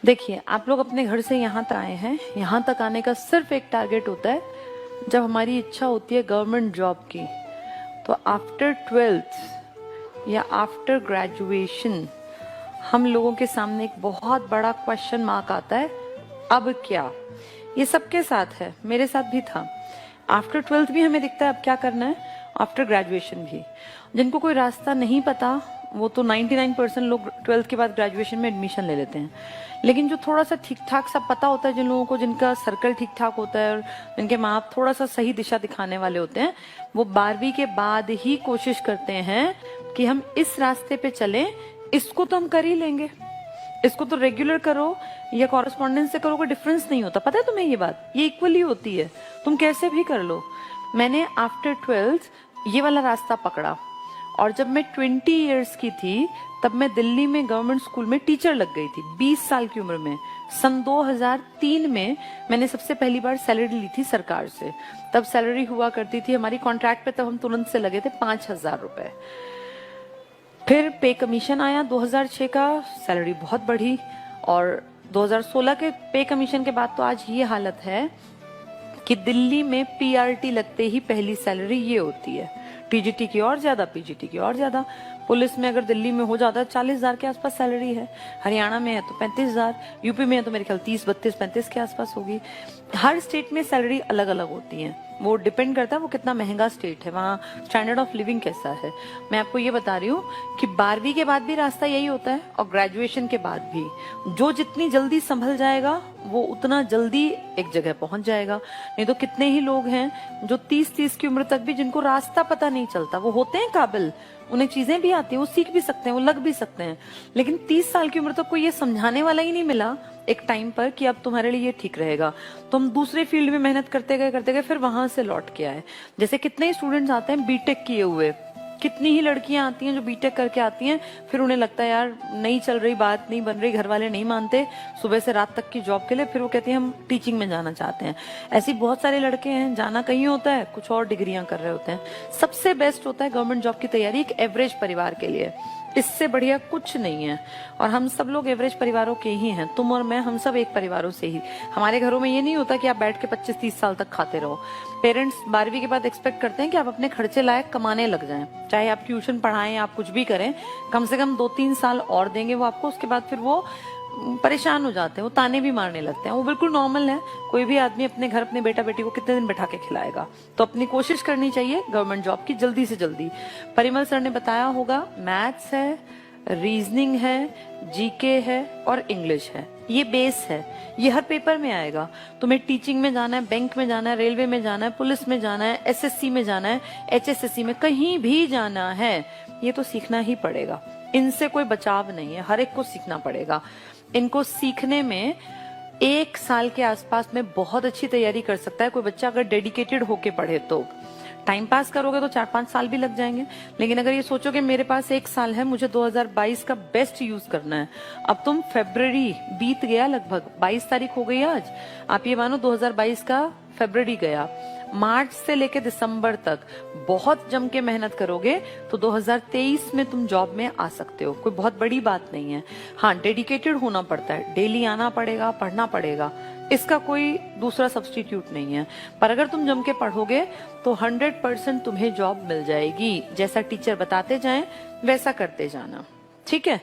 देखिए, आप लोग अपने घर से यहाँ तक आए हैं। यहाँ तक आने का सिर्फ एक टारगेट होता है, जब हमारी इच्छा होती है गवर्नमेंट जॉब की। तो आफ्टर 12th या आफ्टर ग्रेजुएशन हम लोगों के सामने एक बहुत बड़ा क्वेश्चन मार्क आता है, अब क्या। ये सबके साथ है, मेरे साथ भी था। आफ्टर 12th भी हमें दिखता है अब क्या करना है, आफ्टर ग्रेजुएशन भी। जिनको कोई रास्ता नहीं पता वो तो 99% लोग 12th के बाद ग्रेजुएशन में एडमिशन ले लेते हैं। लेकिन जो थोड़ा सा ठीक ठाक सा पता होता है, जिन लोगों को, जिनका सर्कल ठीक ठाक होता है और जिनके माँ बाप थोड़ा सा सही दिशा दिखाने वाले होते हैं, वो 12वीं के बाद ही कोशिश करते हैं कि हम इस रास्ते पे चलें, इसको तो हम कर ही लेंगे, इसको तो रेगुलर करो या कॉरेस्पॉन्डेंस से करो, कोई डिफरेंस नहीं होता। पता है तुम्हें ये बात, ये इक्वली होती है, तुम कैसे भी कर लो। मैंने आफ्टर 12th ये वाला रास्ता पकड़ा, और जब मैं 20 इयर्स की थी तब मैं दिल्ली में गवर्नमेंट स्कूल में टीचर लग गई थी, 20 साल की उम्र में। सन 2003 में मैंने सबसे पहली बार सैलरी ली थी सरकार से। तब सैलरी हुआ करती थी हमारी कॉन्ट्रैक्ट पे, तब हम तुरंत से लगे थे 5,000 रुपए। फिर पे कमीशन आया 2006 का, सैलरी बहुत बढ़ी, और 2016 के पे कमीशन के बाद तो आज ये हालत है कि दिल्ली में पीआरटी लगते ही पहली सैलरी ये होती है। टीजीटी की और ज्यादा, पीजीटी की और ज्यादा। पुलिस में अगर दिल्ली में हो जाता है 40,000 के आसपास सैलरी है, हरियाणा में है तो 35,000, यूपी में है तो मेरे ख्याल 30, 32, 35 के आसपास होगी। हर स्टेट में सैलरी अलग अलग होती है, वो डिपेंड करता है वो कितना महंगा स्टेट है, वहाँ स्टैंडर्ड ऑफ लिविंग कैसा है। मैं आपको ये बता रही हूँ कि 12वीं के बाद भी रास्ता यही होता है, और ग्रेजुएशन के बाद भी। जो जितनी जल्दी संभल जाएगा वो उतना जल्दी एक जगह पहुंच जाएगा। नहीं तो कितने ही लोग हैं जो 30 की उम्र तक भी, जिनको रास्ता पता नहीं चलता, वो होते हैं काबिल, उन्हें चीजें भी आती हैं, वो सीख भी सकते हैं, वो लग भी सकते हैं, लेकिन 30 साल की उम्र तक कोई ये समझाने वाला ही नहीं मिला एक टाइम पर कि अब तुम्हारे लिए ये ठीक रहेगा। तो हम दूसरे फील्ड में मेहनत करते गए, फिर वहां से लौट के आए। जैसे कितने ही स्टूडेंट्स आते हैं बीटेक किए हुए, कितनी ही लड़कियां आती हैं जो बीटेक करके आती हैं, फिर उन्हें लगता है यार नहीं चल रही, बात नहीं बन रही, घर वाले नहीं मानते सुबह से रात तक की जॉब के लिए, फिर वो कहती हैं हम टीचिंग में जाना चाहते हैं। ऐसी बहुत सारे लड़के हैं, जाना कहीं होता है, कुछ और डिग्रियां कर रहे होते हैं। सबसे बेस्ट होता है गवर्नमेंट जॉब की तैयारी एक एवरेज परिवार के लिए, इससे बढ़िया कुछ नहीं है। और हम सब लोग एवरेज परिवारों के ही हैं, तुम और मैं, हम सब एक परिवारों से ही। हमारे घरों में ये नहीं होता कि आप बैठ के 25-30 साल तक खाते रहो। पेरेंट्स 12वीं के बाद एक्सपेक्ट करते हैं कि आप अपने खर्चे लायक कमाने लग जाएं, चाहे आप ट्यूशन पढ़ाएं, आप कुछ भी करें, कम से कम 2-3 साल और देंगे वो आपको। उसके बाद फिर वो परेशान हो जाते हैं, वो ताने भी मारने लगते हैं। वो बिल्कुल नॉर्मल है, कोई भी आदमी अपने घर अपने बेटा बेटी को कितने दिन बैठा के खिलाएगा। तो अपनी कोशिश करनी चाहिए गवर्नमेंट जॉब की जल्दी से जल्दी। परिमल सर ने बताया होगा, मैथ्स है, रीजनिंग है, जीके है और इंग्लिश है, ये बेस है, ये हर पेपर में आएगा। तुम्हें टीचिंग में जाना है, बैंक में जाना है, रेलवे में जाना है, पुलिस में जाना है, एसएससी में जाना है, एचएसएससी में, कहीं भी जाना है, ये तो सीखना ही पड़ेगा। इनसे कोई बचाव नहीं है, हर एक को सीखना पड़ेगा। इनको सीखने में 1 साल के आसपास में बहुत अच्छी तैयारी कर सकता है कोई बच्चा, अगर डेडिकेटेड होके पढ़े तो। टाइम पास करोगे तो 4-5 साल भी लग जाएंगे, लेकिन अगर ये सोचोगे मेरे पास 1 साल है, मुझे 2022 का बेस्ट यूज करना है। अब तुम फरवरी बीत गया, लगभग 22 तारीख हो गई आज, आप ये मानो 2022 का फरवरी गया, मार्च से लेकर दिसंबर तक बहुत जम के मेहनत करोगे तो 2023 में तुम जॉब में आ सकते हो। कोई बहुत बड़ी बात नहीं है। हाँ, डेडिकेटेड होना पड़ता है, डेली आना पड़ेगा, पढ़ना पड़ेगा, इसका कोई दूसरा सब्स्टिट्यूट नहीं है। पर अगर तुम जम के पढ़ोगे तो 100% तुम्हें जॉब मिल जाएगी। जैसा टीचर बताते जाएं वैसा करते जाना, ठीक है।